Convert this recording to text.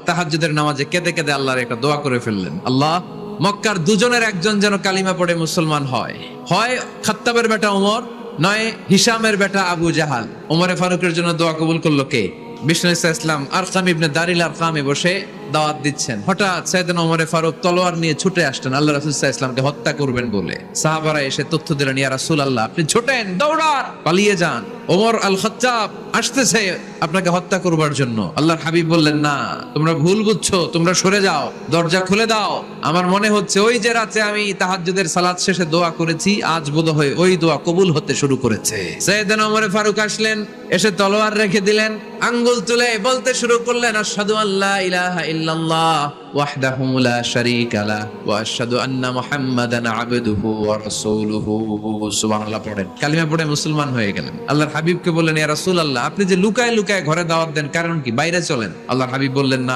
তাহাজ্জুদের নামাজে কেঁদে কেঁদে আল্লাহর একটা দোয়া করে ফেললেন, আল্লাহ মক্কার দুজনের একজন যেন কালিমা পড়ে মুসলমান হয়, হয় খাত্তাবের বেটা ওমর, নয় হিশামের বেটা আবু জাহাল। ওমরে ফারুকের জন্য দোয়া কবুল করলো কে? বিষ্ণু ইসলাম আরকাম ইবনে দারিল আরকামে বসে দাওয়াত দিচ্ছেন। হঠাৎ সাইয়েদনা ওমরে ফারুক তলোয়ার নিয়ে ছুটে আসলেন আল্লাহ রাসূল সাল্লাল্লাহু আলাইহি ওয়াসাল্লামকে হত্যা করবেন বলে। সাহাবারা এসে তথ্য দিলেন, ইয়া রাসূলুল্লাহ আপনি ছোটেন, দৌড়ান, পালিয়ে যান, ওমর আল খাত্তাব আসতেছে আপনাকে হত্যা করবার জন্য। আল্লাহর হাবিব বললেন, না তোমরা ভুল বুঝছো, তোমরা সরে যাও, দরজা খুলে দাও। আমার মনে হচ্ছে ওই যে রাতে আমি তাহাজ্জুদের সালাত শেষে দোয়া করেছি, আজ বোধহয় ওই দোয়া কবুল হতে শুরু করেছে। সাইয়েদনা ওমরে ফারুক আসলেন, এসে তলোয়ার রেখে দিলেন, আঙ্গুল তুলে বলতে শুরু করলেন, আশহাদু আল্লা ইলাহা ইল্লাল্লাহ ওয়াহদাহু লা শারীকা লাহ ওয়া আশহাদু আন্না মুহাম্মাদান আবদুহু ওয়া রাসূলুহু। সুবহানাল্লাহ পড়েন, কালিমা পড়ে মুসলমান হয়ে গেলেন। আল্লাহর হাবিবকে বললেন, ইয়া রাসূলুল্লাহ আপনি যে লুকায় লুকায় ঘরে দাওয়াত দেন, কারণ কি? বাইরে চলেন। আল্লাহর হাবিব বললেন, না